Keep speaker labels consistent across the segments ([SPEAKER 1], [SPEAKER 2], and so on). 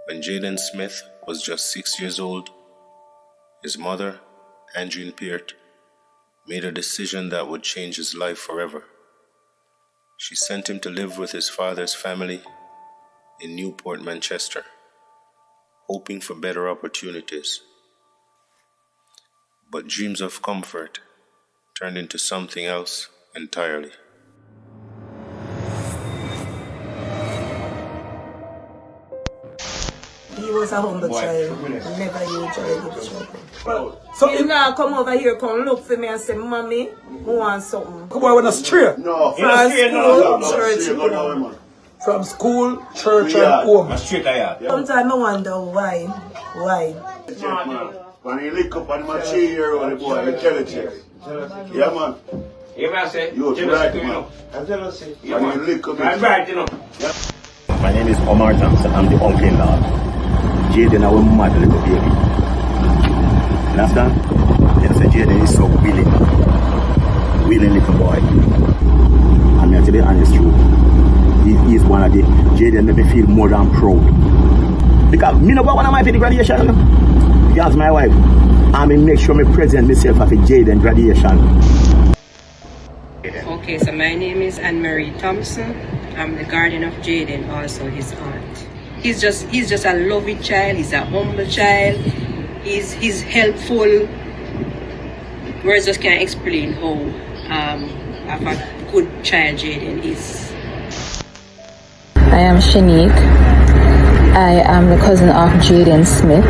[SPEAKER 1] When Jayden Smith was just 6 years old, his mother, Andreen Peart, made a decision that would change his life forever. She sent him to live with his father's family in Newport, Manchester, hoping for better opportunities. But dreams of comfort turned into something else entirely.
[SPEAKER 2] He was a humble child. Never usually give trouble. So he now come over here, come look for me and say, Mommy, I want something.
[SPEAKER 3] Come on, we're not straight.
[SPEAKER 2] No, from school, church, home.
[SPEAKER 3] From school, church, and home.
[SPEAKER 2] Sometimes I wonder why.
[SPEAKER 4] When he lick up on my 3-year-old boy, I tell it to you. Yeah, man. You're right, man. When he lick up,
[SPEAKER 5] my name is Omar Johnson. I'm the uncle-in-law. Jayden, our mother, little baby. Understand? Then say Jayden is so willing little boy. And me to be honest, true. He is one of the Jayden make me feel more than proud. Because me no go one of my graduation. Because my wife, I mean make sure me present myself at the Jayden graduation.
[SPEAKER 6] Okay, so my name is Anne-Marie Thompson. I'm the guardian of Jayden, also his aunt. He's just a loving child. He's a humble child. He's helpful. Words just can't explain how of a good child Jayden is.
[SPEAKER 7] I am Shanique. I am the cousin of Jayden Smith.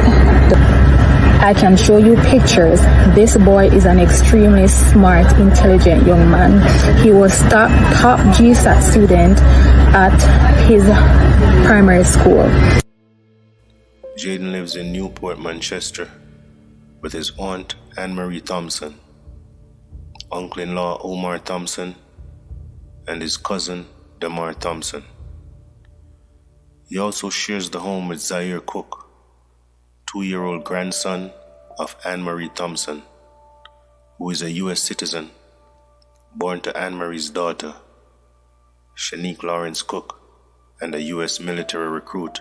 [SPEAKER 7] I can show you pictures. This boy is an extremely smart, intelligent young man. He was top GSAT student at his primary school.
[SPEAKER 1] Jayden lives in Newport, Manchester, with his aunt Anne-Marie Thompson, uncle-in-law Omar Thompson, and his cousin Damar Thompson. He also shares the home with Zaire Cook, 2-year-old grandson of Anne-Marie Thompson, who is a U.S. citizen, born to Anne-Marie's daughter, Shanique Lawrence Cook, and a U.S. military recruit,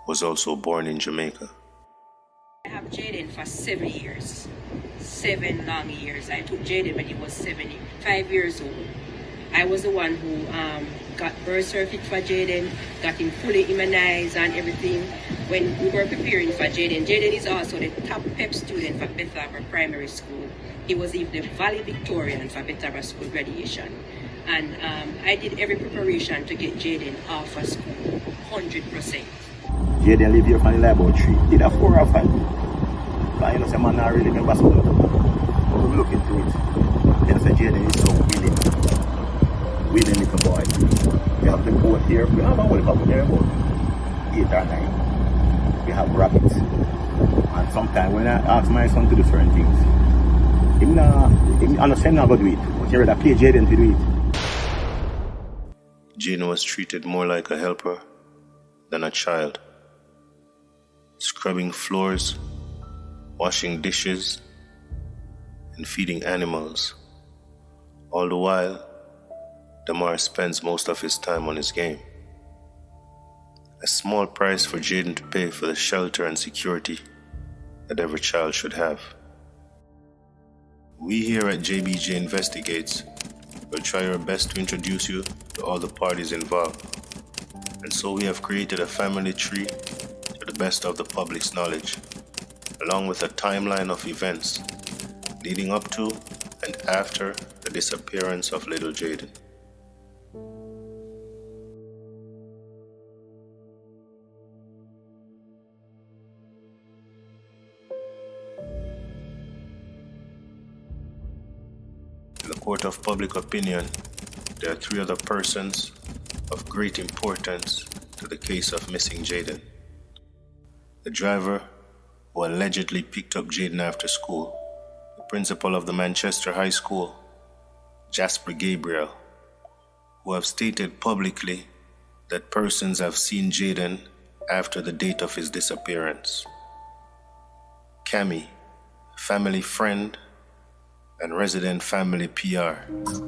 [SPEAKER 1] was also born in Jamaica.
[SPEAKER 6] I have Jayden for 7 years. 7 long years. I took Jayden when he was 5 years old. I was the one who got birth certificate for Jayden, got him fully immunized and everything. When we were preparing for Jayden, Jayden is also the top PEP student for Beth Arbor Primary School. He was even the valedictorian for Beth Arbor School graduation. And I did every preparation to get Jayden off of school, 100%.
[SPEAKER 5] Jayden live here from the laboratory. Did a 4 or 5. But you know, say man, I really remember something. But we look into it. Then say Jayden is so willing little boy. We have the boat here. We have a whole couple there, about 8 or 9. We have rabbits. And sometimes when I ask my son to do certain things, I'm not saying I'm not going to do it, but he rather play Jayden to do it.
[SPEAKER 1] Jayden was treated more like a helper than a child, scrubbing floors, washing dishes, and feeding animals. All the while, Damar spends most of his time on his game. A small price for Jayden to pay for the shelter and security that every child should have. We here at JBJ Investigates will try our best to introduce you to all the parties involved. And so we have created a family tree to the best of the public's knowledge, along with a timeline of events leading up to and after the disappearance of little Jayden. In the court of public opinion, there are 3 other persons of great importance to the case of missing Jayden. The driver who allegedly picked up Jayden after school, the principal of the Manchester High School, Jasper Gabriel, who have stated publicly that persons have seen Jayden after the date of his disappearance. Cammy, family friend, and resident family PR.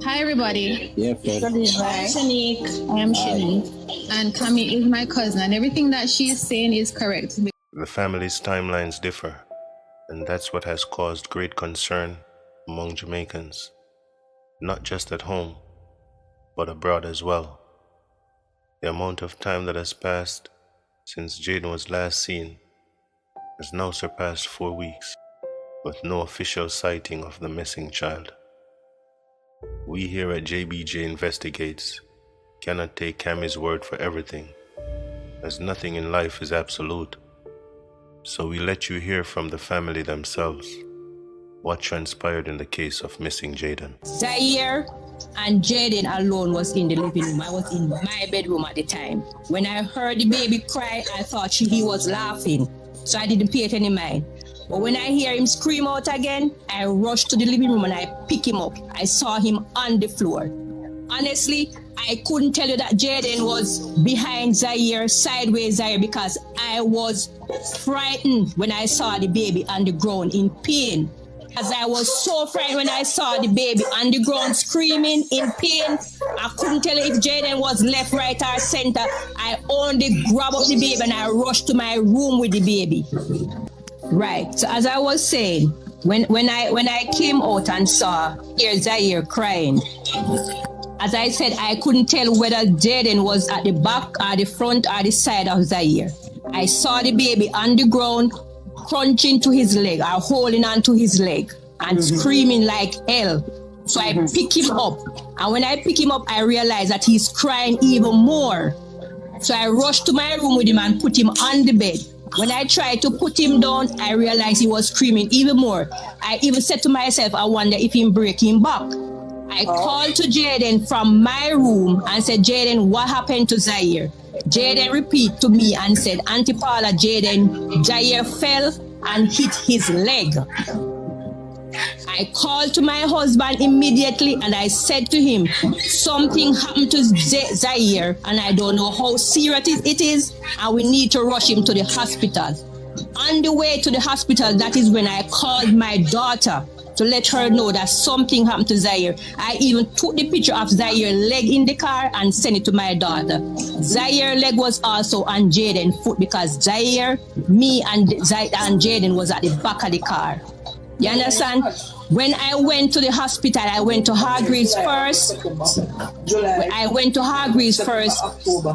[SPEAKER 7] Hi, everybody.
[SPEAKER 5] Yeah, Fred.
[SPEAKER 7] I am Shanique. And Kami is my cousin, and everything that she is saying is correct.
[SPEAKER 1] The family's timelines differ, and that's what has caused great concern among Jamaicans, not just at home, but abroad as well. The amount of time that has passed since Jayden was last seen has now surpassed 4 weeks, with no official sighting of the missing child. We here at JBJ Investigates cannot take Cammy's word for everything, as nothing in life is absolute. So we let you hear from the family themselves what transpired in the case of missing Jayden.
[SPEAKER 6] Zaire and Jayden alone was in the living room. I was in my bedroom at the time. When I heard the baby cry, I thought he was laughing, so I didn't pay it any mind. But when I hear him scream out again, I rushed to the living room and I pick him up. I saw him on the floor. Honestly, I couldn't tell you that Jayden was behind Zaire, sideways Zaire, because I was frightened when I saw the baby on the ground in pain. As I was so frightened when I saw the baby on the ground screaming in pain, I couldn't tell you if Jayden was left, right, or center. I only grabbed up the baby and I rushed to my room with the baby. Right. So as I was saying, when I came out and saw Zaire crying, as I said, I couldn't tell whether Jayden was at the back or the front or the side of Zaire. I saw the baby on the ground, crunching to his leg or holding on to his leg and screaming like hell. So I pick him up. And when I pick him up, I realized that he's crying even more. So I rushed to my room with him and put him on the bed. When I tried to put him down, I realized he was screaming even more. I even said to myself, I wonder if he'll break him back. I called to Jayden from my room and said, Jayden, what happened to Zaire? Jayden repeated to me and said, Auntie Paula, Zaire fell and hit his leg. I called to my husband immediately and I said to him, something happened to Zaire and I don't know how serious it is and we need to rush him to the hospital. On the way to the hospital, that is when I called my daughter to let her know that something happened to Zaire. I even took the picture of Zaire's leg in the car and sent it to my daughter. Zaire's leg was also on Jayden's foot because Zaire, me and Jayden was at the back of the car. You understand? When I went to the hospital, I went to Hargreaves first.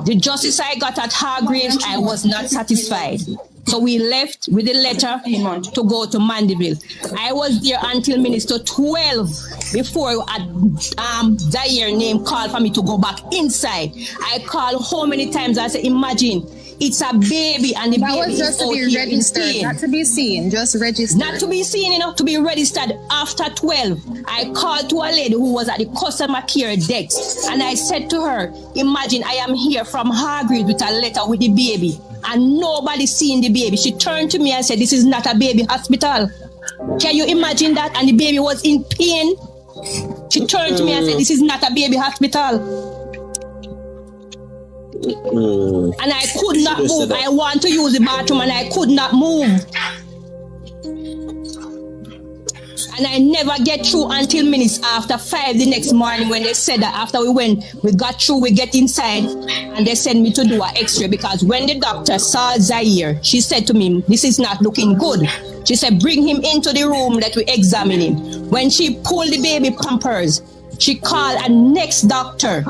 [SPEAKER 6] The justice I got at Hargreaves, I was not satisfied. So we left with the letter to go to Mandeville. I was there until Minister 12 before Zaire name called for me to go back inside. I called how many times? I said, imagine, it's a baby and the baby is
[SPEAKER 7] just to be registered, not to be seen, just registered.
[SPEAKER 6] Not to be seen, to be registered after 12. I called to a lady who was at the customer care desk and I said to her, imagine I am here from Hargreaves with a letter with the baby and nobody seen the baby. She turned to me and said, this is not a baby hospital. Can you imagine that? And the baby was in pain. She turned to me and said, this is not a baby hospital. And I could not move. I want to use the bathroom and I could not move. And I never get through until minutes after 5 the next morning when they said that after we got through, we get inside and they sent me to do an x-ray because when the doctor saw Zaire, she said to me, this is not looking good. She said, bring him into the room, let we examine him. When she pulled the baby pampers, she called a next doctor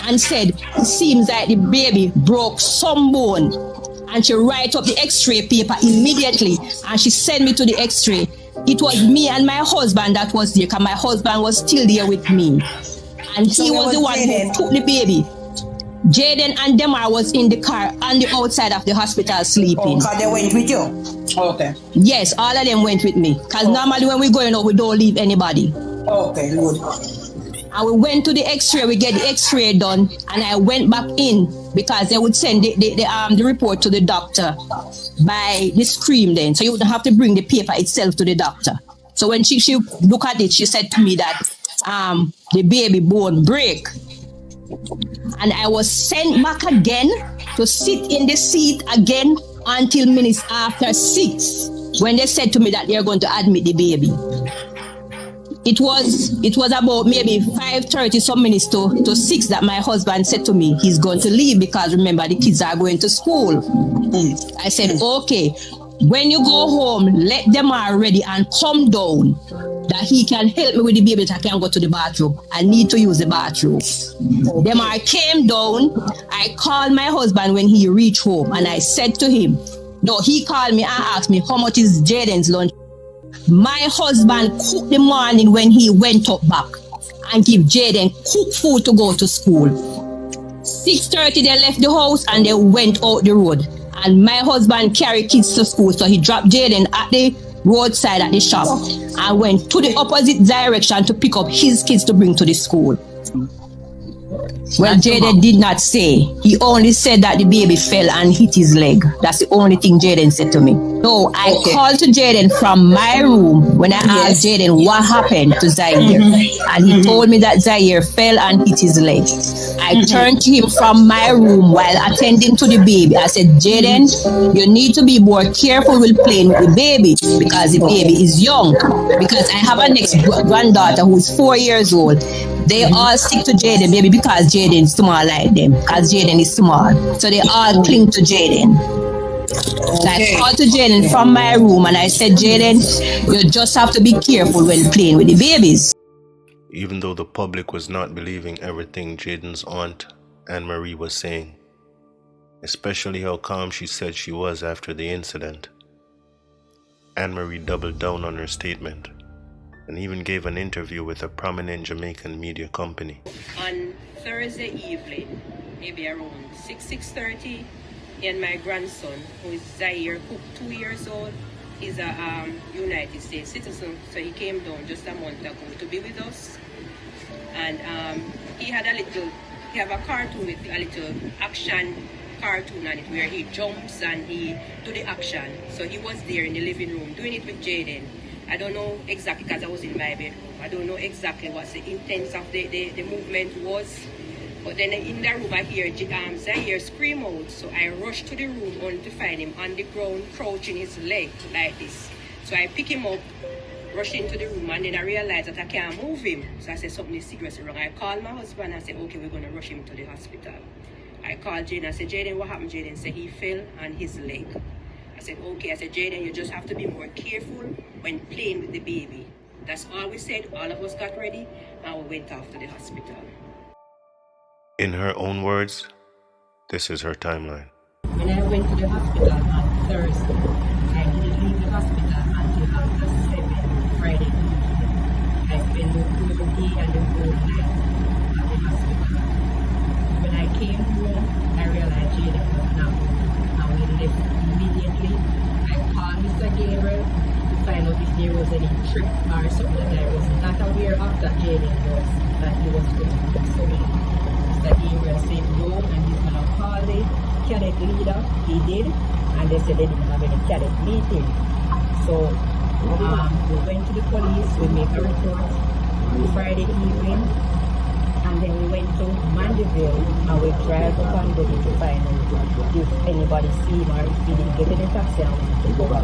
[SPEAKER 6] and said, it seems like the baby broke some bone. And she write up the x-ray paper immediately and she sent me to the x-ray. It was me and my husband that was there because my husband was still there with me. And he was the one who took the baby. Jayden and Demar was in the car on the outside of the hospital sleeping.
[SPEAKER 2] Oh, because they went with you? Okay.
[SPEAKER 6] Yes, all of them went with me. Because normally when we going out, we don't leave anybody.
[SPEAKER 2] Okay, good.
[SPEAKER 6] And we went to the x-ray, we get the x-ray done, and I went back in because they would send the report to the doctor by the screen then. So you wouldn't have to bring the paper itself to the doctor. So when she looked at it, she said to me that the baby bone break. And I was sent back again to sit in the seat again until minutes after 6 when they said to me that they're going to admit the baby. It was about maybe 5:30 some minutes to 6 that my husband said to me he's going to leave because remember the kids are going to school. I said, okay, when you go home, let them all ready and come down that he can help me with the baby that I can go to the bathroom. I need to use the bathroom. Them all came down. I called my husband when he reached home and I said to him, no, he called me and asked me how much is Jayden's lunch. My husband cooked the morning when he went up back and give Jayden cooked food to go to school. 6:30 they left the house and they went out the road. And my husband carried kids to school, so he dropped Jayden at the roadside at the shop and went to the opposite direction to pick up his kids to bring to the school. Well, Jayden did not say. He only said that the baby fell and hit his leg. That's the only thing Jayden said to me. So I called to Jayden from my room when I asked Jayden what happened to Zaire. And he told me that Zaire fell and hit his leg. I turned to him from my room while attending to the baby. I said, Jayden, you need to be more careful with playing with the baby because the baby is young. Because I have a next granddaughter who is 4 years old. They all stick to Jayden, baby, because Jayden is small like them. Because Jayden is small. So they all cling to Jayden. So I called to Jayden from my room and I said, Jayden, you just have to be careful when playing with the babies.
[SPEAKER 1] Even though the public was not believing everything Jayden's aunt, Anne-Marie, was saying, especially how calm she said she was after the incident, Anne-Marie doubled down on her statement and even gave an interview with a prominent Jamaican media company.
[SPEAKER 6] On Thursday evening, maybe around 6:30, he and my grandson, who is Zaire Cook, 2 years old, he's a United States citizen, so he came down just a month ago to be with us. And he have a cartoon with a little action cartoon on it where he jumps and he do the action. So he was there in the living room doing it with Jayden. I don't know exactly because I was in my bedroom. I don't know exactly what the intent of the movement was. But then in the room I hear Zaire scream out. So I rush to the room only to find him on the ground crouching his leg like this. So I pick him up, rush into the room, and then I realize that I can't move him. So I said something is seriously wrong. I called my husband and I said, okay, we're going to rush him to the hospital. I called Jayden. I said, Jayden, what happened? Jayden said he fell on his leg. I said, okay. I said, Jayden, you just have to be more careful when playing with the baby. That's all we said. All of us got ready and we went off to the hospital.
[SPEAKER 1] In her own words, this is her timeline.
[SPEAKER 6] When I went to the hospital on Thursday, I didn't leave the hospital until after 7 Friday evening. I spent the whole day and the whole night at the hospital. When I came home, I realized Jayden was not home. And we left immediately. I called Mr. Gabriel to find out if there was any trick or something that I was not aware of that Jayden was, that he was going to do something. Mr. Gabriel said no, and he's going to call the cadet leader. He did, and they said they didn't have any cadet meeting. So we went to the police, we made a report on Friday evening, and then we went to Mandeville and we drive up on Body to find out if anybody seen or if we didn't get any taxi to go back.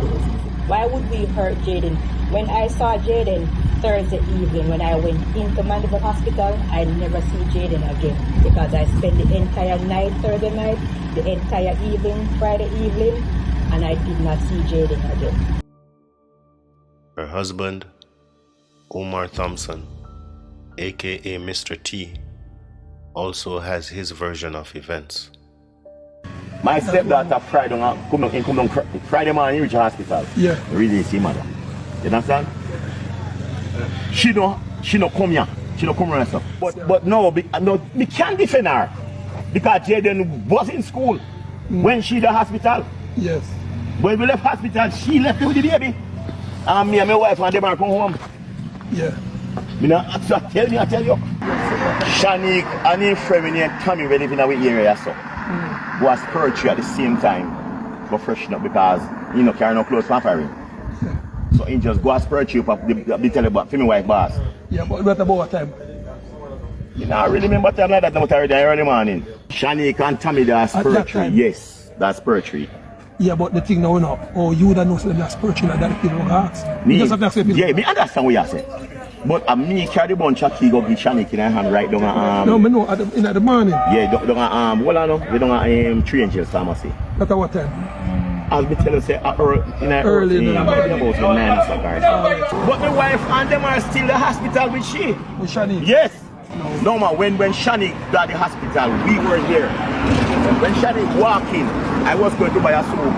[SPEAKER 6] Why would we hurt Jayden? When I saw Jayden Thursday evening, when I went into Mandeville Hospital, I never see Jayden again because I spent the entire night, Thursday night, the entire evening, Friday evening, and I did not see Jayden again.
[SPEAKER 1] Her husband, Omar Thompson, aka Mr. T, also has his version of events.
[SPEAKER 5] My stepdaughter Friday morning reach the hospital.
[SPEAKER 3] Yeah.
[SPEAKER 5] Really see mother. You understand? She no come here. She no come around stuff. But no, we can't defend her. Because Jayden was in school when she the hospital.
[SPEAKER 3] Yes.
[SPEAKER 5] When we left hospital, she left with the baby. And me and my wife and them are come home.
[SPEAKER 3] Yeah.
[SPEAKER 5] I tell you. Shanique and his friend named Tommy were living in our area, so was poetry at the same time, but freshen up because he no carry no clothes for him. So he just go as poetry up the tell about for my wife boss.
[SPEAKER 3] Yeah, but what about what time?
[SPEAKER 5] You know, I really remember time like that, but already early morning. Shanique and Tommy, that's poetry. Yes, that's poetry.
[SPEAKER 3] Yeah, but the thing now, you know, oh, you would know so that's poetry like that if you don't ask.
[SPEAKER 5] Yeah, me understand what you say. But me carry the bunch of key go give Shanik in her hand right down
[SPEAKER 3] No, me know in the morning.
[SPEAKER 5] Yeah, down well I know, we don't 3 Angels Pharmacy.
[SPEAKER 3] At what time?
[SPEAKER 5] As me tell you say
[SPEAKER 3] Early in the morning.
[SPEAKER 5] About 9 o'clock. But my wife and them are still in the hospital with she.
[SPEAKER 3] With Shani?
[SPEAKER 5] Yes. No man, when Shanik got the hospital, we were here. When Shanik walked in, I was going to buy a soup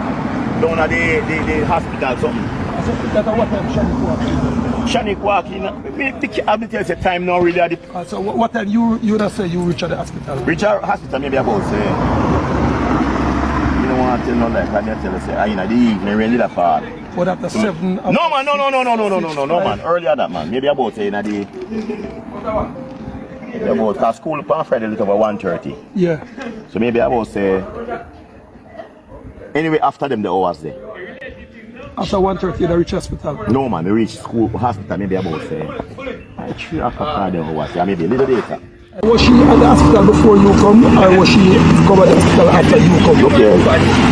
[SPEAKER 5] down at the hospital something.
[SPEAKER 3] That's what time Shani walk in?
[SPEAKER 5] Shanik walk in. I tell you, time now really.
[SPEAKER 3] So what time you would say you reach at the hospital?
[SPEAKER 5] Reach at the hospital maybe about say. You don't want to tell no like I tell you say in the evening really that part.
[SPEAKER 3] What after 7?
[SPEAKER 5] No man, no man. Earlier that man. Maybe about say in the about school on Friday little over 1:30.
[SPEAKER 3] Yeah.
[SPEAKER 5] So maybe about say anyway after them the hours there.
[SPEAKER 3] After 1:30 you reach hospital?
[SPEAKER 5] No man, we reach hospital maybe about say 3 o'clock the hours, maybe a little later.
[SPEAKER 3] Was she at the hospital before you come, or was she come at the hospital after you come?
[SPEAKER 5] Okay,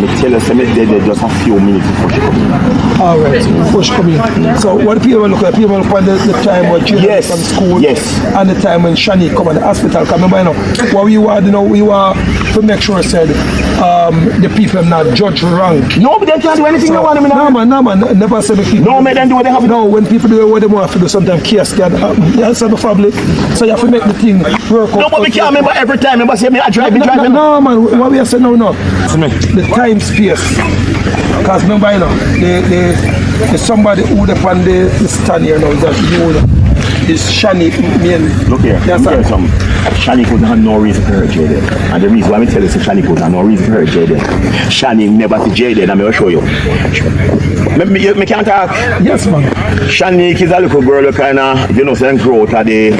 [SPEAKER 5] me tell you, say me there just a few minutes before she come in.
[SPEAKER 3] Alright, before she come in. So what people look at? People look at the time when she from school, and the time when Shani come at the hospital. Because remember, what we were, we were to make sure said the people not judge wrong.
[SPEAKER 5] No, but they can't do anything.
[SPEAKER 3] So, no man, never say the people.
[SPEAKER 5] No man, they do what they have to do.
[SPEAKER 3] No, when people do what they want to do, sometimes chaos can happen. Yes, the public. So you have to make the thing.
[SPEAKER 5] No, but we can't remember every time. Remember, say me I drive.
[SPEAKER 3] No, man. What we are saying now, the time space. Because remember, the somebody who upon the stand here now is that you is Shani mainly.
[SPEAKER 5] Look here, Shani could have no reason to hurt Jayden. And the reason why I tell you Shani could have no reason to hurt Jayden. Shani never see Jayden, I'm going to show you. Me can't talk.
[SPEAKER 3] Yes, man.
[SPEAKER 5] Shani is a little girl who kind of, so them grow out of the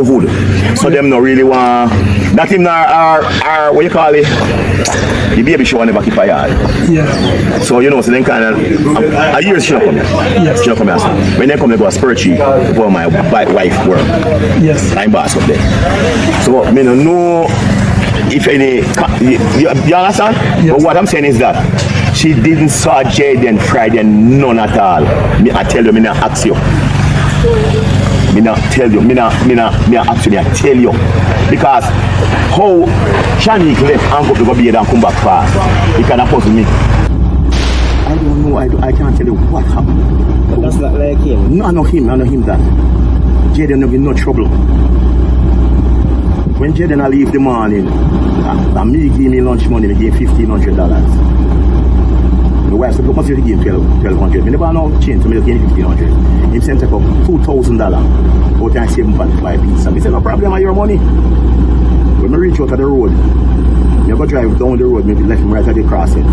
[SPEAKER 5] hood. So them not really want, that him are what you call it? The baby show never keep a yard.
[SPEAKER 3] Yeah.
[SPEAKER 5] So so them kind of, a year she come here. Yes. She come here. When they come, they go a spreadsheet where my wife work.
[SPEAKER 3] Yes.
[SPEAKER 5] I'm boss up there. So I don't know if any, you understand? Yes. But what I'm saying is that she didn't saw Jayden Friday, none at all. I tell you, I not ask you. I not tell you, I tell you. Because how Shanik left and go to bed and come back fast, it kind of puzzle me. I don't know, I can't tell you what happened.
[SPEAKER 8] But that's not like him?
[SPEAKER 5] No, I know him that. Jayden will be no trouble. When Jayden leave the morning, and me give me lunch money, me give $1,500. The wife said, must you give him $1,200? I never know change, so I give him $1,500. He sent up $2,000 out and 7.5 pizza. I said, no problem, I your money. When I reach out to the road, I go drive down the road, maybe left him right at the crossing.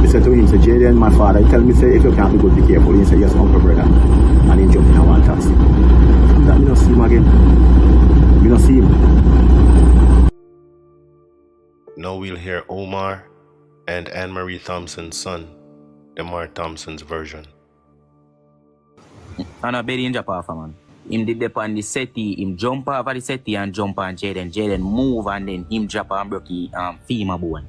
[SPEAKER 5] He said to him, say, Jayden, my father, tell me, say, if you can't be good, be careful. He said, yes, uncle, brother. And he jumped in one taxi. From that, we don't see him again. We don't see him.
[SPEAKER 1] Now we'll hear Omar and Anne-Marie Thompson's son, Demar Thompson's version.
[SPEAKER 8] And I bet him jump off, man. Him did up on the settee, him jump off of the settee and jump on Jayden. Jayden move and then him drop and broke his femur bone.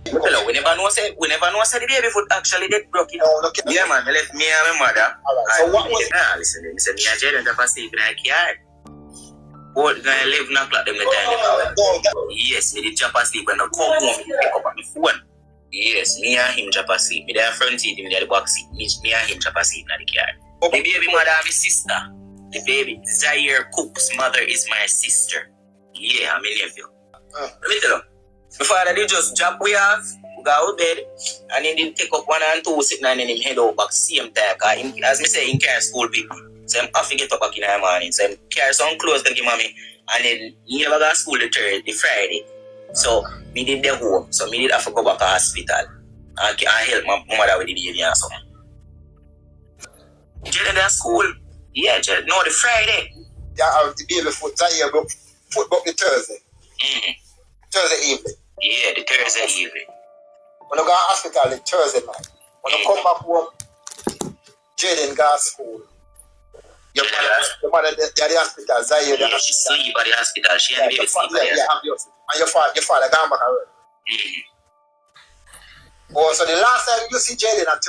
[SPEAKER 8] Hello, we never know say the baby foot actually get broken. Yeah man, I left me and my mother. So what was it? Listen, me and Jayden drop asleep in the yard. Both guys 11 o'clock them the time. Yes, me did drop asleep when I come home, me pick up on my phone. Yes, me and him drop asleep. Me there front seat, me there the back seat. Me and him drop asleep in the yard. The baby mother and my sister. The baby, Zaire Cook's mother is my sister. Yeah, I'm a nephew. Let me tell you. My father did just drop we off, go out bed, and he did take up 1 and 2 sitting and then him head out back same time. Cause as me say, he carry school people. So I'm have to get up back in the morning. So I'm carry some clothes to give mommy. And then he never got school the Friday. So me did the home. So me did have to go back to hospital. And help my mother with the baby and something. Jayden at school. Yeah, Jayden. No, the Friday.
[SPEAKER 9] Yeah, the baby foot Zaire go football the Thursday. Thursday evening.
[SPEAKER 8] Yeah, the Thursday evening.
[SPEAKER 9] When I go to hospital the Thursday night. When I come back home, Jayden got school. Your mother at the hospital, Zaire.
[SPEAKER 8] Yeah, she sleep at the hospital. She and the baby sleep at the hospital.
[SPEAKER 9] And your father gone back already. Oh, so the last time you see Jayden at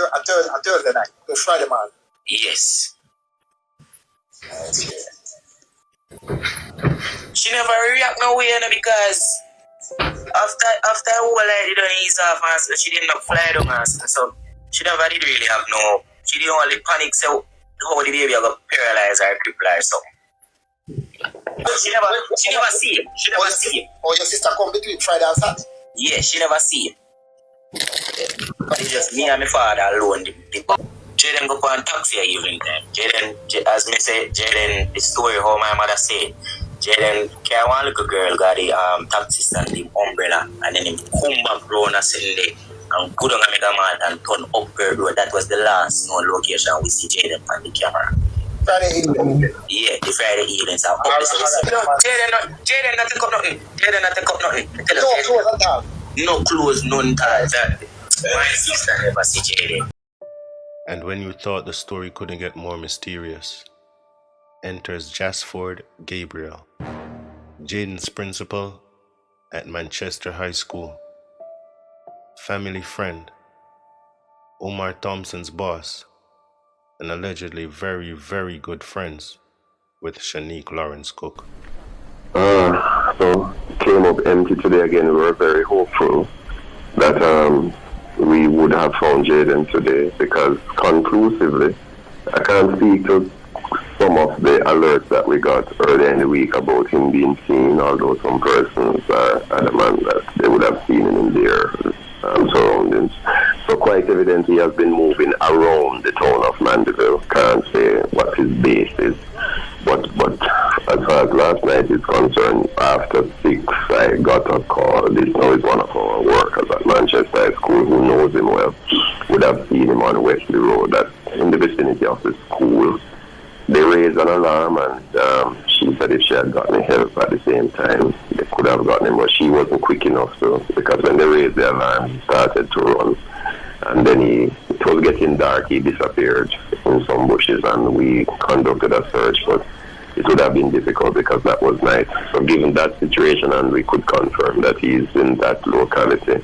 [SPEAKER 9] Thursday night, the Friday morning.
[SPEAKER 8] Yes. She never react no way, because after a whole life, it don't ease off, and so she didn't fly down, and so she never did really have no. She didn't only panic, so how the baby got paralyzed or crippled or something. She never see him. She never see him.
[SPEAKER 9] Oh, your sister come between Friday and Saturday?
[SPEAKER 8] Yeah, she never see him. It's just me and my father alone. Jayden go on taxi at evening time. Jayden, as me say, Jayden, the story how my mother said, Jayden carry one little girl got the taxi stand, the umbrella, and then him come back round a Sunday and go down a mega mart and turn up her road. That was the last known location we see Jayden on the camera.
[SPEAKER 9] Friday evening?
[SPEAKER 8] Yeah, the Friday evenings. Jayden not take up nothing. Jayden not take up nothing.
[SPEAKER 9] No clothes at all?
[SPEAKER 8] No clothes, none ties. My sister never see Jayden.
[SPEAKER 1] And when you thought the story couldn't get more mysterious, enters Jasford Gabriel, Jayden's principal at Manchester High School, family friend, Omar Thompson's boss, and allegedly very, very good friends with Shanique Lawrence Cook.
[SPEAKER 10] So it came up empty today again. We were very hopeful that we would have found Jayden today, because conclusively, I can't speak to some of the alerts that we got earlier in the week about him being seen, although some persons are adamant that they would have seen him in their surroundings. So quite evident he has been moving around the town of Mandeville. Can't say what his base is. But as far as last night is concerned, after 6, I got a call. This now is one of our workers at Manchester High School who knows him well, would have seen him on Wesley Road, that in the vicinity of the school. They raised an alarm, and she said if she had gotten help at the same time, they could have gotten him, but she wasn't quick enough. So, because when they raised the alarm, he started to run. And then it was getting dark, he disappeared in some bushes, and we conducted a search, but it would have been difficult because that was night. So given that situation, and we could confirm that he's in that locality,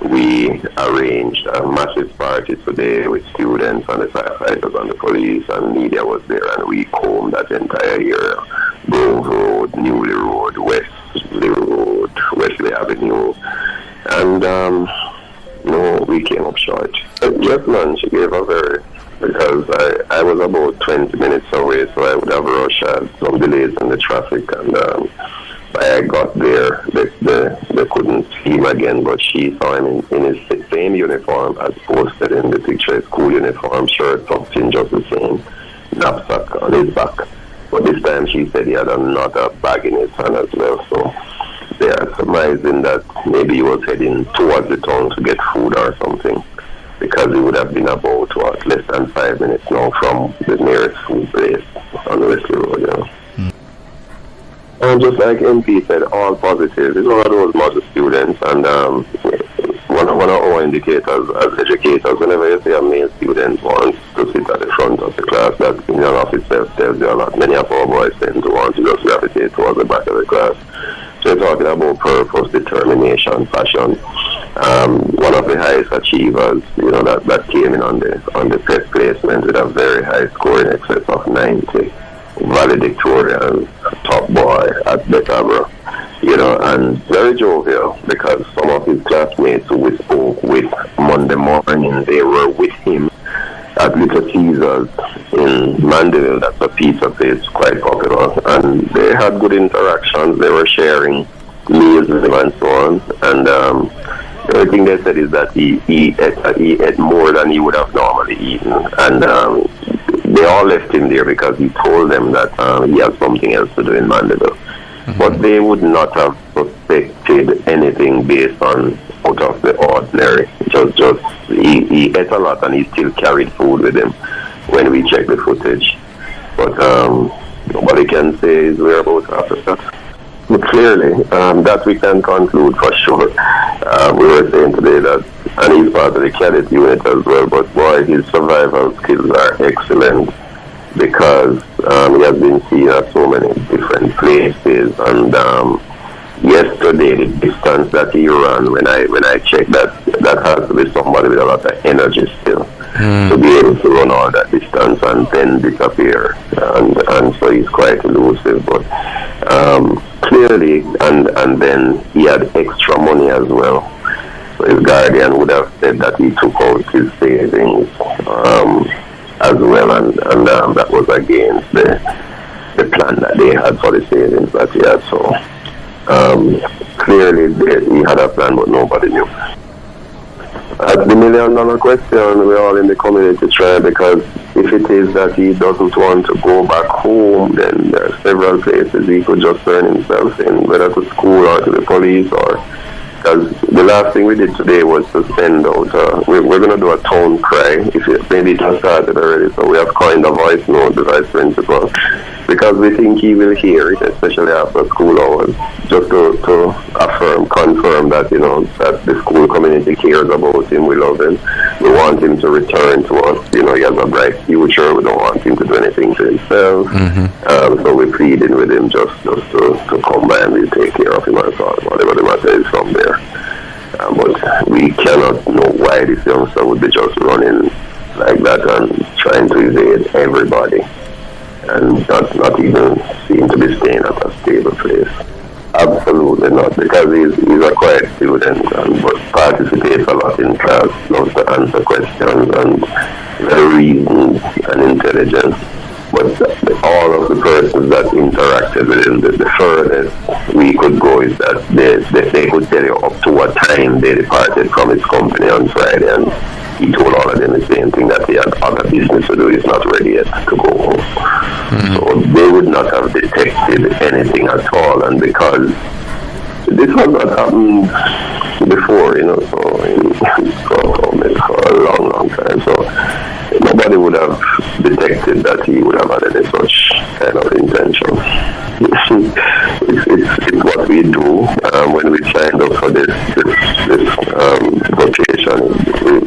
[SPEAKER 10] we arranged a massive party today with students and the firefighters and the police, and media was there, and we combed that entire area. Grove Road, Newley Road, Wesley Road, Wesley Avenue, and no, we came up short. Yes, man, she gave a very, because I was about 20 minutes away, so I would have rushed. Some delays in the traffic, and I got there, they couldn't see him again, but she saw him in his same uniform as posted in the picture, school uniform, shirt, tucked in just the same, knapsack on his back. But this time she said he had another bag in his hand as well, so they are surmising that maybe he was heading towards the town to get food or something, because he would have been about, less than 5 minutes now from the nearest food place on Wesley Road, you know. And just like MP said, all positive. It's one of those model students, and one of our indicators as educators, whenever you see a male student wants to sit at the front of the class, that in and of itself tells you a lot. Many of our boys tend to want to just gravitate towards the back of the class. So you're talking about purpose, determination, passion. One of the highest achievers, that came in on the prep placement with a very high score in excess of 90. Valedictorian, top boy at Bethabra, and very jovial, because some of his classmates who we spoke with Monday morning, they were with him at Little Caesars in Mandeville. That's a pizza place, quite popular, and they had good interactions. They were sharing meals with him and so on, and the only thing they said is that he ate more than he would have normally eaten, and they all left him there because he told them that he has something else to do in Mandeville. Mm-hmm. But they would not have suspected anything based on out of the ordinary. He ate a lot, and he still carried food with him when we checked the footage. But nobody can say his whereabouts after that. But clearly, that we can conclude for sure. We were saying today that, and he's part of the cadet unit as well, but boy, his survival skills are excellent, because he has been seen at so many different places, and yesterday the distance that he ran, when I checked that that has to be somebody with a lot of energy still to be able to run all that distance and then disappear. And so he's quite elusive, but clearly, and then he had extra money as well. So his guardian would have said that he took out his savings as well, and that was against the plan that they had for the savings that he had. So clearly he had a plan, but nobody knew. That's the $1 million question. We're all in the community trying, because if it is that he doesn't want to go back home, then there are several places he could just turn himself in, whether to school or to the police, or because the last thing we did today was to send out, we're going to do a town cry, maybe it has started already, so we have coined a voice note, the vice principal, because we think he will hear it, especially after school hours, just to confirm that, that the school community cares about him, we love him, we want him to return to us, he has a bright future, we don't want him to do anything to himself, so we're pleading with him just to come by and we'll take care of him and whatever the matter is from there. But we cannot know why this youngster would be just running like that and trying to evade everybody and not even seem to be staying at a stable place. Absolutely not, because he's a quiet student but participates a lot in class, loves to answer questions and very reasoned and intelligent. But all of the persons that interacted with him, the furthest we could go is that they could tell you up to what time they departed from his company on Friday, and he told all of them the same thing, that he had other business to do, he's not ready yet to go home. So they would not have detected anything at all, and because this has not happened before, so for a long time, so nobody would have detected that he would have had any such kind of intention. It's what we do when we signed up for this vocation.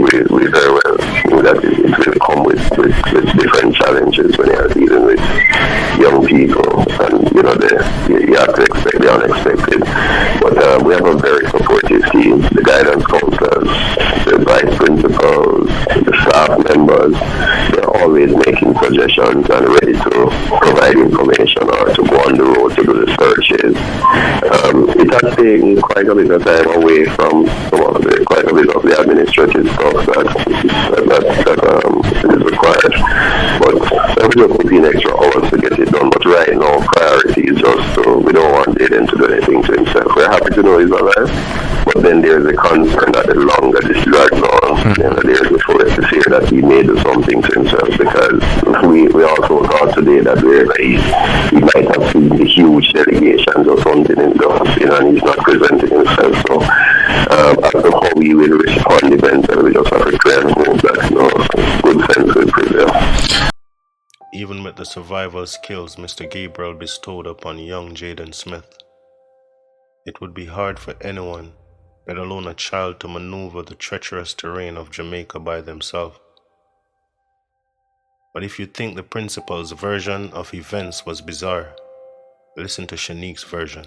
[SPEAKER 10] We very well know that it will come with different challenges when you are dealing with young people, and you have to expect the unexpected. But we have a very supportive team, the guidance counselors, the vice principals, the staff members. They're always making suggestions and ready to provide information or to go on the road to do the searches. It has taken quite a bit of time away from quite a bit of the administrative stuff that is required. But we just put in extra hours to get it done. But right now, priority is just we don't want Jayden to do anything to himself. We're happy to know he's alive, but then there's a concern that the longer this drags on, there's a forest to fear that he may do something to himself, because we also thought today that he might have seen the huge delegations or something in the and he's not presenting himself. So as to how we will respond eventually, we just have to try and hope that good sense will prevail.
[SPEAKER 1] Even with the survival skills Mr. Gabriel bestowed upon young Jayden Smith, it would be hard for anyone, let alone a child, to maneuver the treacherous terrain of Jamaica by themselves. But if you think the principal's version of events was bizarre, listen to Shanique's version.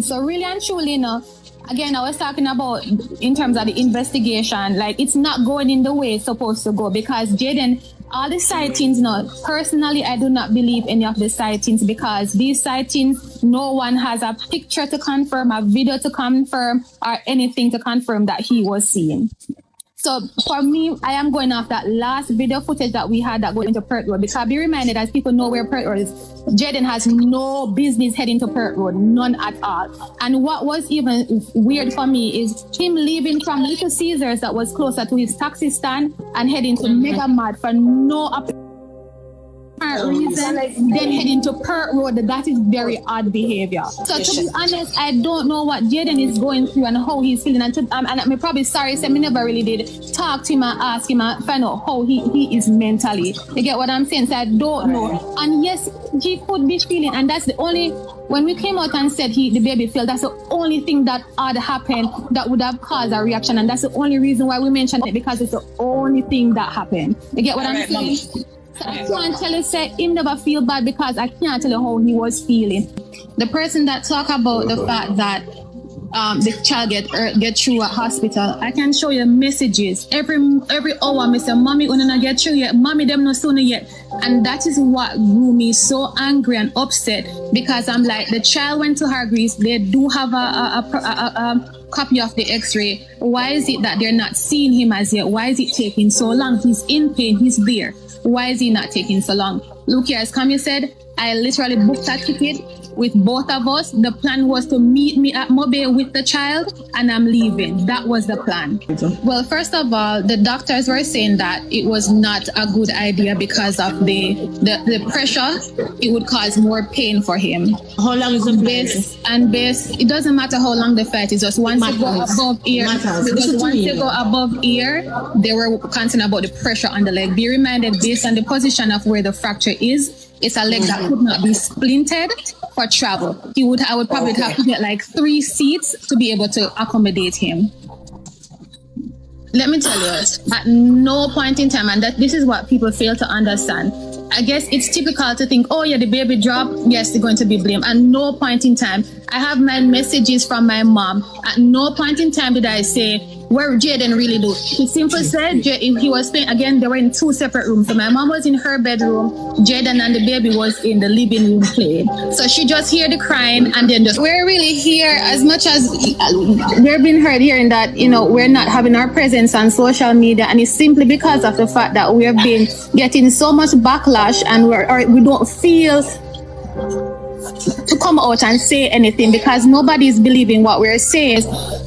[SPEAKER 7] So really and truly, again, I was talking about in terms of the investigation, like it's not going in the way it's supposed to go, because Jayden, all the sightings, personally, I do not believe any of the sightings, because these sightings, no one has a picture to confirm, a video to confirm, or anything to confirm that he was seen. So for me, I am going off that last video footage that we had that go into Perth Road, because be reminded, as people know where Perth Road is, Jayden has no business heading to Perth Road, none at all. And what was even weird for me is him leaving from Little Caesars that was closer to his taxi stand and heading to Mega Mart for no reason, then heading to Perth Road. That is very odd behavior. So to be honest, I don't know what Jayden is going through and how he's feeling. And I'm probably sorry, so I never really did talk to him and ask him and find out how he is mentally. You get what I'm saying? So I don't know. And yes, he could be feeling, and that's the only, when we came out and said the baby fell, that's the only thing that had happened that would have caused a reaction. And that's the only reason why we mentioned it, because it's the only thing that happened. You get what I'm saying? So I can't tell you, say, him never feel bad, because I can't tell you how he was feeling. The person that talk about the fact that the child get through at hospital. I can show you messages every hour. Me say, "Mommy, we not get through yet. Mommy, them not sooner yet." And that is what grew me so angry and upset, because I'm like, the child went to Hargreaves. They do have a copy of the X-ray. Why is it that they're not seeing him as yet? Why is it taking so long? He's in pain. He's there. Why is he not taking so long? Look here, as Camille said, I literally booked a ticket with both of us. The plan was to meet me at Mobile with the child, and I'm leaving. That was the plan. Well, first of all, the doctors were saying that it was not a good idea because of the pressure. It would cause more pain for him.
[SPEAKER 2] How long is the base?
[SPEAKER 7] And base, it doesn't matter how long the fight is. Just once you go above ear, because once you go above ear, they were concerned about the pressure on the leg. Be reminded, based on the position of where the fracture is, it's a leg that could not be splintered for travel. I would probably have to get like 3 seats to be able to accommodate him. Let me tell you, at no point in time, and this is what people fail to understand. I guess it's typical to think, oh yeah, the baby dropped, yes, they're going to be blamed. At no point in time, I have my messages from my mom. At no point in time did I say, where Jayden really do. He simply said he was playing, again, they were in 2 separate rooms. So my mom was in her bedroom, Jayden and the baby was in the living room playing. So she just heard the crying, and then we're really here, as much as we're being heard hearing that, we're not having our presence on social media, and it's simply because of the fact that we have been getting so much backlash, and we don't feel to come out and say anything because nobody's believing what we're saying.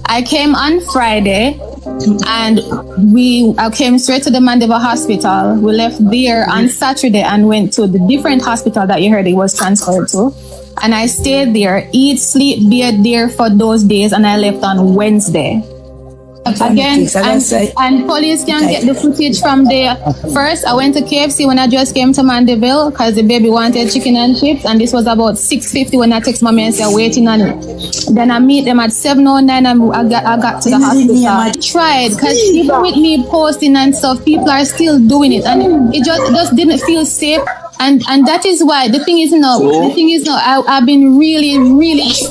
[SPEAKER 7] I came on Friday and I came straight to the Mandeville Hospital. We left there on Saturday and went to the different hospital that you heard he was transferred to. And I stayed there, eat, sleep, bed there for those days, and I left on Wednesday. Again, and police can get the footage from there. First, I went to KFC when I just came to Mandeville because the baby wanted chicken and chips, and this was about 6:50 when I text mommy and said waiting on it. Then I meet them at 7:09 and I got to the hospital. I tried, because even with me posting and stuff, people are still doing it, and it just didn't feel safe. And that is why the thing is now, I've been really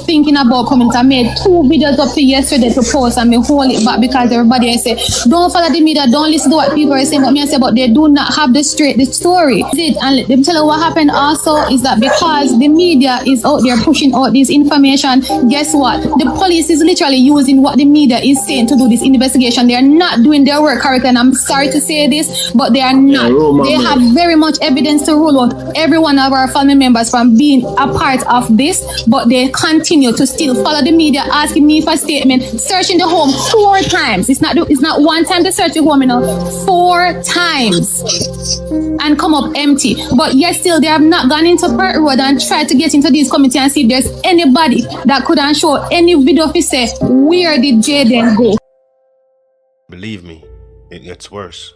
[SPEAKER 7] thinking about coming. I made 2 videos up to yesterday to post, and me hold it back because everybody I say, don't follow the media, don't listen to what people are saying, but they do not have the story. And let them tell you what happened also is that because the media is out there pushing out this information, guess what? The police is literally using what the media is saying to do this investigation. They are not doing their work correctly, and I'm sorry to say this, but they are not. They have very much evidence to rule out every one of our family members from being a part of this, but they continue to still follow the media, asking me for statement, searching the home 4 times. It's not 1 time to search the home, 4 times, and come up empty. But yet still they have not gone into Park Road and tried to get into this committee and see if there's anybody that could show any video to say, where did Jayden go?
[SPEAKER 1] Believe me, it gets worse.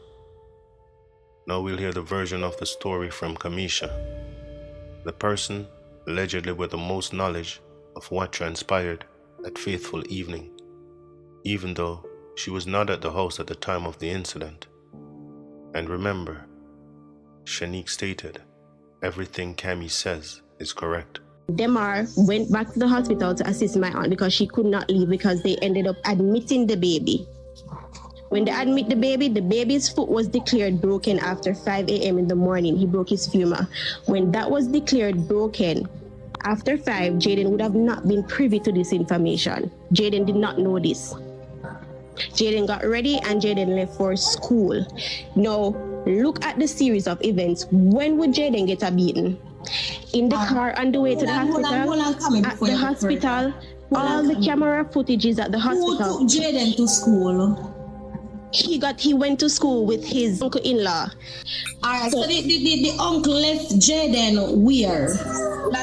[SPEAKER 1] Now we'll hear the version of the story from Kamisha, the person allegedly with the most knowledge of what transpired that fateful evening, even though she was not at the house at the time of the incident. And remember, Shanique stated, everything Cami says is correct.
[SPEAKER 11] Demar went back to the hospital to assist my aunt because she could not leave because they ended up admitting the baby. When they admit the baby's foot was declared broken after 5 a.m. in the morning. He broke his femur. When that was declared broken, after 5, Jayden would have not been privy to this information. Jayden did not know this. Jayden got ready and Jayden left for school. Now, look at the series of events. When would Jayden get a beating? In the car on the way to the hospital? At the hospital, all the camera footage is at the hospital.
[SPEAKER 2] Who took Jayden to school?
[SPEAKER 11] He went to school with his uncle-in-law.
[SPEAKER 2] Alright, so the uncle left Jayden where?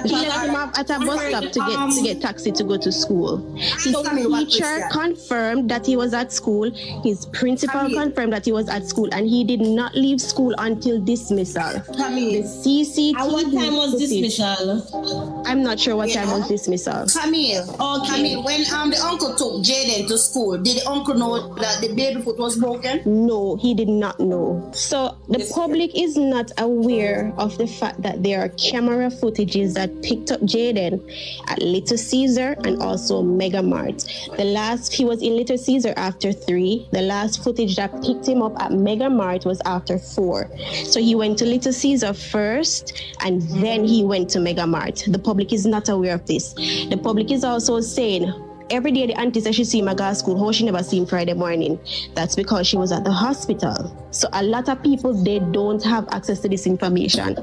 [SPEAKER 11] He left him at a bus stop to get taxi to go to school. His teacher confirmed that he was at school. His principal confirmed that he was at school, and he did not leave school until dismissal. The CCTV.
[SPEAKER 2] At what time was dismissal?
[SPEAKER 11] I'm not sure what time was dismissal.
[SPEAKER 12] Camille, Camille, when the uncle took Jayden to school, did the uncle know that the baby foot was broken?
[SPEAKER 11] No, he did not know. So the public is not aware of the fact that there are camera footages that picked up Jayden at Little Caesar and also Mega Mart. He was in Little Caesar after 3. The last footage that picked him up at Mega Mart was after 4. So he went to Little Caesar first and then he went to Mega Mart. The public is not aware of this. The public is also saying every day the auntie says she see him at school, how she never see him Friday morning. That's because she was at the hospital. So a lot of people, they don't have access to this information.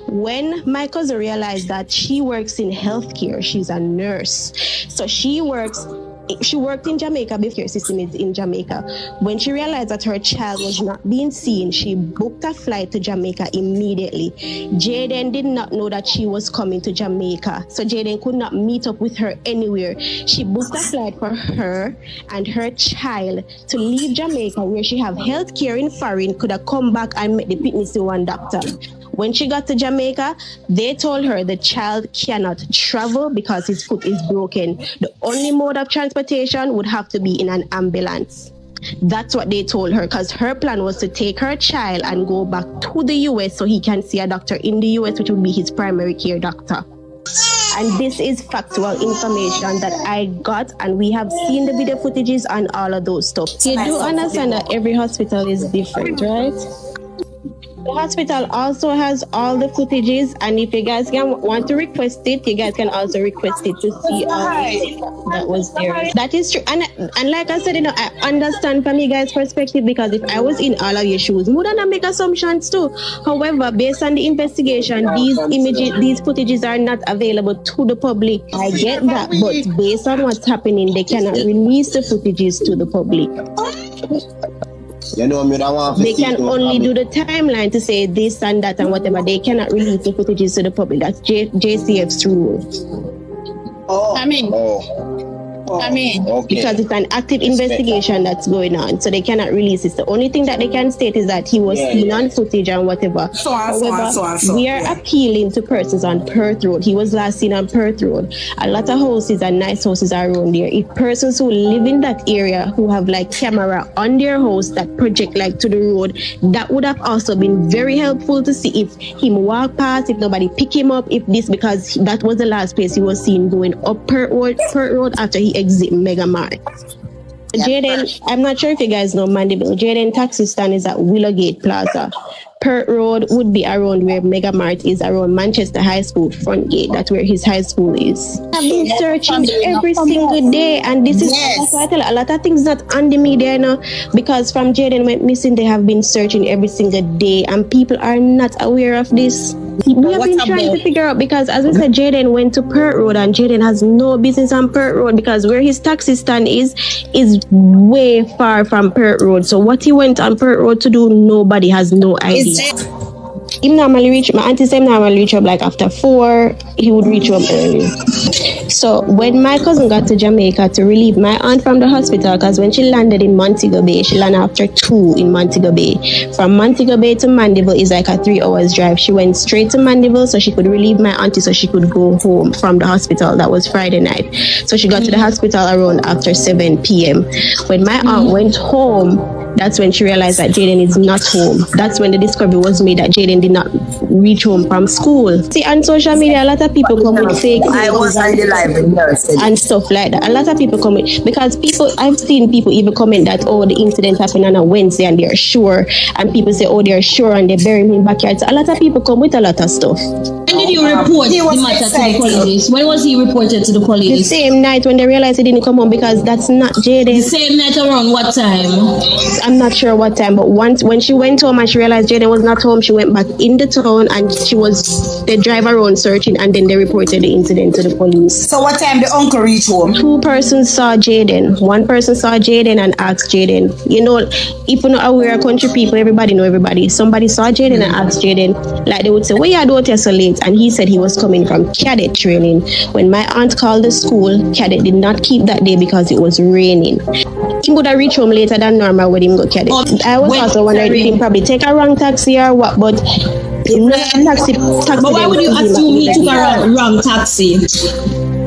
[SPEAKER 11] When my cousin realized that she works in healthcare, she's a nurse. So she worked in Jamaica before system is in Jamaica. When she realized that her child was not being seen, she booked a flight to Jamaica immediately. Jayden did not know that she was coming to Jamaica, so Jayden could not meet up with her anywhere. She booked a flight for her and her child to leave Jamaica, where she have health care in foreign, could have come back and met the fitness one doctor. When she got to Jamaica, they told her the child cannot travel because his foot is broken. The only mode of transportation would have to be in an ambulance. That's what they told her, because her plan was to take her child and go back to the US so he can see a doctor in the US, which would be his primary care doctor. And this is factual information that I got, and we have seen the video footages and all of those stuff. You do understand that every hospital is different, right? The hospital also has all the footages, and if you guys want to request it, you guys can also request it to see that was there. That is true, and like I said, I understand from you guys' perspective, because if I was in all of your shoes, would I not make assumptions too? However, based on the investigation, these footages are not available to the public. I get that, but based on what's happening, they cannot release the footages to the public. They can only do the timeline to say this and that and whatever. They cannot release the footages to the public. That's JCF's rule. Because it's an active investigation that's going on, so they cannot release it. The only thing that they can state is that he was seen on footage and whatever. We are appealing to persons on Perth Road. He was last seen on Perth Road. A lot of houses and nice houses are around there. If persons who live in that area who have like camera on their house that project like to the road, that would have also been very helpful to see if him walk past, if nobody pick him up, if this, because that was the last place he was seen going up Perth Road after he exit Mega Mart. Jayden, I'm not sure if you guys know Mandeville. Jayden taxi stand is at Willowgate Plaza. Perth Road would be around where Mega Mart is, around Manchester High School front gate. That's where his high school is. I've been searching every single day, and this is that's why I tell you, a lot of things not on the media now, because from Jayden went missing, they have been searching every single day, and people are not aware of this. We have been trying to figure out, because as we said, Jayden went to Perth Road, and Jayden has no business on Perth Road, because where his taxi stand is way far from Perth Road. So what he went on Perth Road to do, nobody has no idea. He normally reach, my auntie said him normally reach up like after 4, he would reach up early. So when my cousin got to Jamaica to relieve my aunt from the hospital, because when she landed in Montego Bay, she landed after 2 in Montego Bay. From Montego Bay to Mandeville is like a 3 hours drive. She went straight to Mandeville so she could relieve my auntie so she could go home from the hospital. That was Friday night. So she got to the hospital around after 7 p.m. When my aunt went home, that's when she realized that Jayden is not home. That's when the discovery was made that Jayden did not reach home from school. See, on social media, a lot of people come with fake news and stuff like that. A lot of people come with, because I've seen people even comment that, oh, the incident happened on a Wednesday and they're sure. And people say, oh, they're sure and they bury him in backyard. So a lot of people come with a lot of stuff.
[SPEAKER 12] When did you report the matter to the police? When was he reported to the police?
[SPEAKER 11] The same night when they realized he didn't come home, because that's not Jayden.
[SPEAKER 12] The same night around what time?
[SPEAKER 11] I'm not sure what time, but once when she went home and she realized Jayden was not home, she went back in the town and they drive around searching, and then they reported the incident to the police.
[SPEAKER 12] So what time the uncle reached home?
[SPEAKER 11] 2 persons saw Jayden. 1 person saw Jayden and asked Jayden. You know, if you're not aware of country people, everybody know everybody. Somebody saw Jayden and asked Jayden, like they would say, where you out here so late? And he said he was coming from cadet training. When my aunt called the school, cadet did not keep that day because it was raining. He would have reached home later than normal when him go cadet. I was also wondering if he probably take a wrong taxi or what, but Taxi.
[SPEAKER 12] But why would you assume he took a wrong taxi?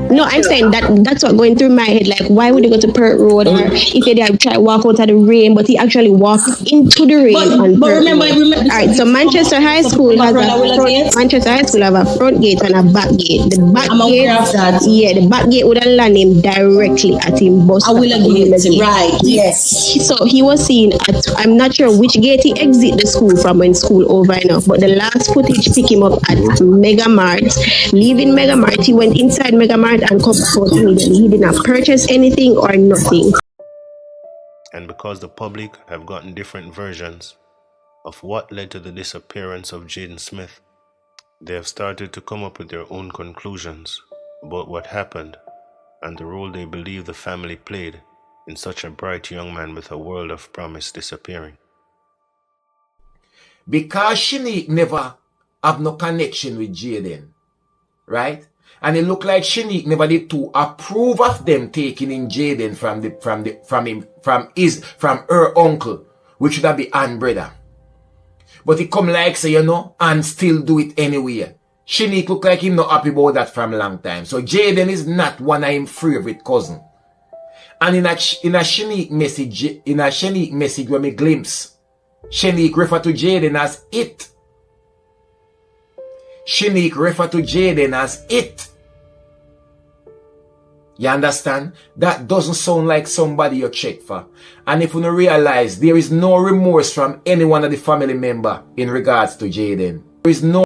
[SPEAKER 11] No, I'm saying that's what going through my head. Like, why would he go to Pert Road? Or he said he tried to walk out of the rain, but he actually walked into the rain.
[SPEAKER 12] But remember,
[SPEAKER 11] all right. So Manchester High School has a front gate and a back gate. The back gate, the back gate would have land him directly at him bus.
[SPEAKER 12] I will agree with him. Right. Yes.
[SPEAKER 11] So he was seen at, I'm not sure which gate he exit the school from when school over enough, but the last footage pick him up at Mega Mart. Leaving Mega Mart, he went inside Mega Mart and come out immediately. He did not purchase anything or nothing.
[SPEAKER 1] And because the public have gotten different versions of what led to the disappearance of Jayden Smith, they have started to come up with their own conclusions about what happened and the role they believe the family played in such a bright young man with a world of promise disappearing.
[SPEAKER 13] Because Shanique never have no connection with Jayden, right? And it looked like Shanique never did to approve of them taking in Jayden from her uncle, which would have been Ann brother. But he come like say, and still do it anyway. Shanique look like him not happy about that from a long time. So Jayden is not one of him favorite cousin. And in a Shanique message when me glimpse, Shanique refer to Jayden as it. Shanique refer to Jayden as it. You understand? That doesn't sound like somebody you check for. And if you don't realize, there is no remorse from any one of the family member in regards to Jayden. There is no.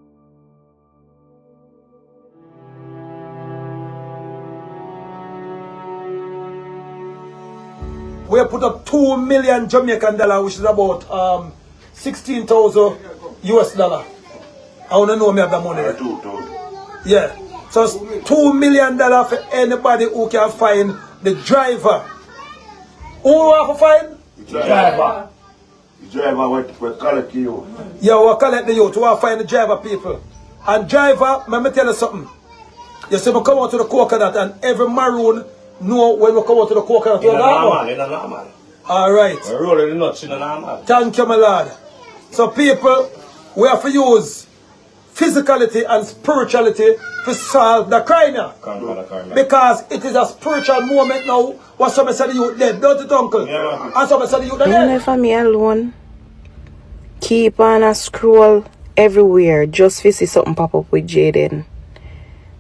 [SPEAKER 3] We have put up $2 million Jamaican dollar, which is about 16,000 US dollar. I want to know me have the money. Yeah. So it's $2 million for anybody who can find the driver. Who want to find?
[SPEAKER 4] The driver. The driver will collect you.
[SPEAKER 3] Yeah, we'll collect the youth. We want to find the driver people. And driver, let me tell you something. You see, we come out to the coconut and every maroon know when we come out to the coconut.
[SPEAKER 5] In a normal.
[SPEAKER 3] All right.
[SPEAKER 5] We're rolling the nuts in a normal.
[SPEAKER 3] Thank you, my lord. So people, we have to use physicality and spirituality to solve the crime now. Because it is a spiritual moment now. What somebody said you dead, don't it, uncle? Yeah. And somebody said you dead.
[SPEAKER 2] Even for me alone, keep on a scroll everywhere just to see something pop up with Jayden.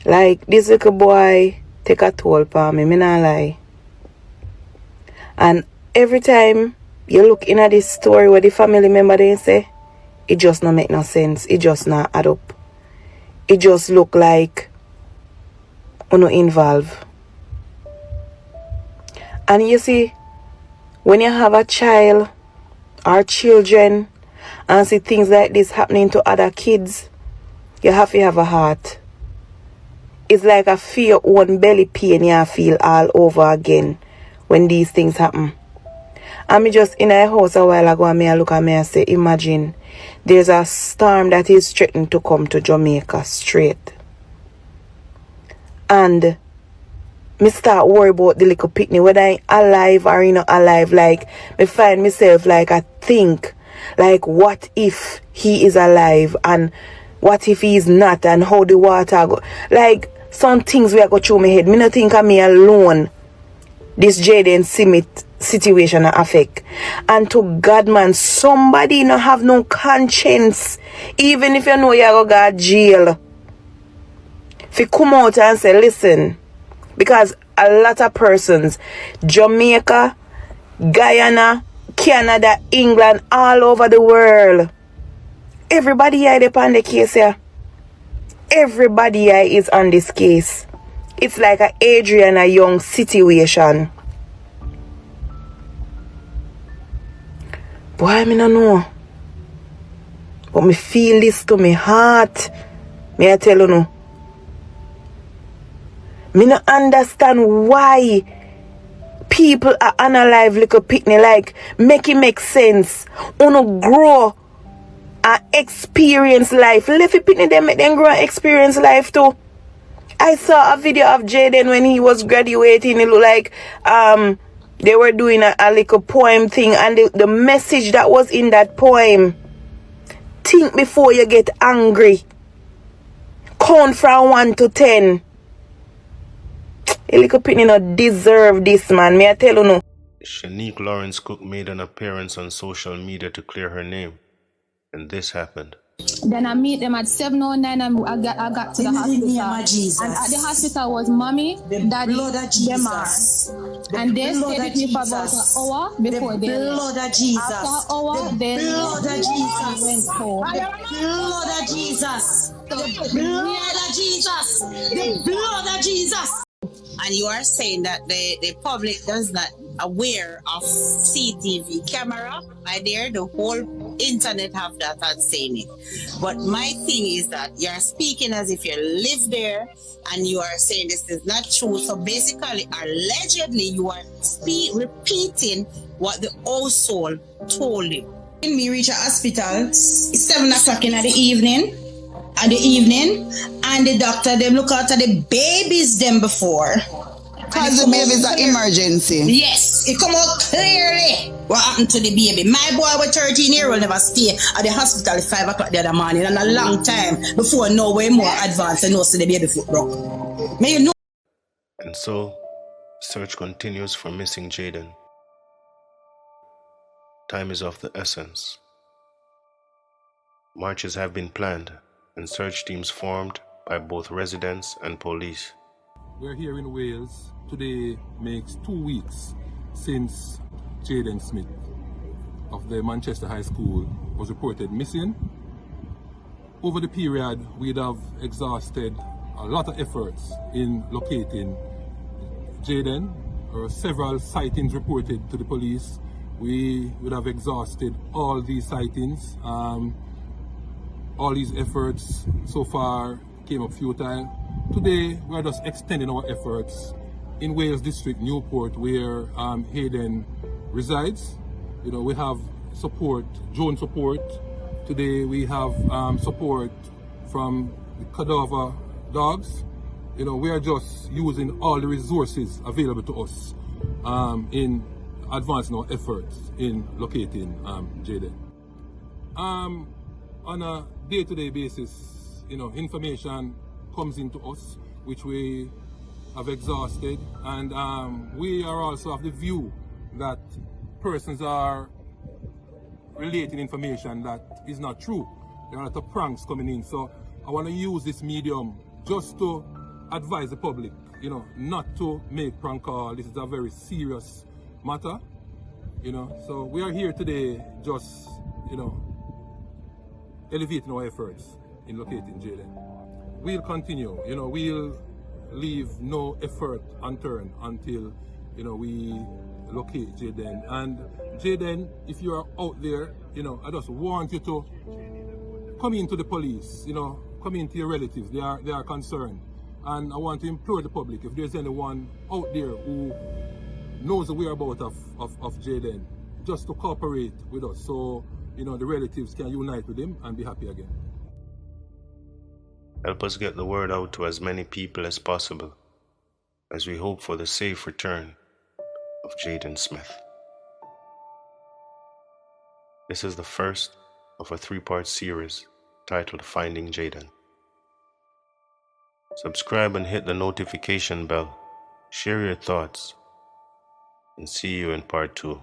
[SPEAKER 2] Like this little boy take a toll for me not lie. And every time you look in at this story where the family member they say, it just not make no sense. It just not add up. It just look like uno involved. And you see, when you have a child or children and see things like this happening to other kids, you have to have a heart. It's like I feel your own belly pain you feel all over again when these things happen. And me just in a house a while ago and I look at me and say, imagine there's a storm that is threatening to come to Jamaica straight. And me start worry about the little picnic, whether I'm alive or not alive. Like, me find myself like I think, like what if he is alive and what if he is not and how the water go. Like, some things we go through my head. Me not think of me alone. This Jayden Smith situation affect. And to God, man, somebody not have no conscience. Even if you know you go to jail. If you come out and say, listen, because a lot of persons, Jamaica, Guyana, Canada, England, all over the world, everybody here is on the case here. Everybody here is on this case. It's like a Adriana Young situation. Boy, I don't know. But me feel this to my heart. Me I tell you no. Me not understand why people are unalive little picnic. Like, make it make sense. Uno grow and experience life. Let it picnic them make them grow and experience life too. I saw a video of Jayden when he was graduating. It looked like they were doing a little poem thing, and the message that was in that poem think before you get angry. Count from 1 to 10. A little pitney not deserve this, man. Me I tell you no.
[SPEAKER 1] Shanique Lawrence Cook made an appearance on social media to clear her name, and this happened.
[SPEAKER 7] Then I meet them at 7:09 and I got to the hospital. And at the hospital was mommy, daddy, them and they stayed with me for about an hour before they left. After an hour, they went home.
[SPEAKER 12] The blood of Jesus. The blood of Jesus. The blood of Jesus. And you are saying that the public does not aware of CTV camera. My dear, the whole internet have that and saying it. But my thing is that you are speaking as if you live there and you are saying this is not true. So basically, allegedly, you are repeating what the old soul told you. When me reach a hospital, it's 7 o'clock in the evening. And the doctor them look out at the babies them before.
[SPEAKER 14] Because the baby's an emergency.
[SPEAKER 12] Yes, it come out clearly what happened to the baby. My boy was 13-year-old never stay at the hospital at 5 o'clock the other morning and a long time before no way more advanced and no see the baby foot broke. May you know.
[SPEAKER 1] And so, search continues for missing Jayden. Time is of the essence. Marches have been planned and search teams formed by both residents and police.
[SPEAKER 15] We're here in Wales. Today makes 2 weeks since Jayden Smith of the Manchester High School was reported missing. Over the period, we'd have exhausted a lot of efforts in locating Jayden. There are several sightings reported to the police. We would have exhausted all these sightings. All these efforts so far came up futile. Today, we're just extending our efforts in Wales District, Newport, where Jayden resides. You know, we have support, drone support. Today, we have support from the cadaver dogs. You know, we are just using all the resources available to us in advancing our efforts in locating Jayden. On a day-to-day basis, you know, information comes into us, which we have exhausted, and we are also of the view that persons are relating information that is not true. There are a lot of pranks coming in, so I want to use this medium just to advise the public, you know, not to make prank calls. This is a very serious matter, you know, so we are here today just, you know, elevating our efforts in locating Jayden. We'll continue, you know, we'll leave no effort unturned until, you know, we locate Jayden. And Jayden, if you are out there, you know, I just want you to come into the police, you know, come into your relatives, they are concerned. And I want to implore the public, if there's anyone out there who knows the whereabouts of Jayden, just to cooperate with us so, you know, the relatives can unite with him and be happy again.
[SPEAKER 1] Help us get the word out to as many people as possible as we hope for the safe return of Jayden Smith. This is the first of a 3-part series titled Finding Jayden. Subscribe and hit the notification bell. Share your thoughts, and see you in part 2.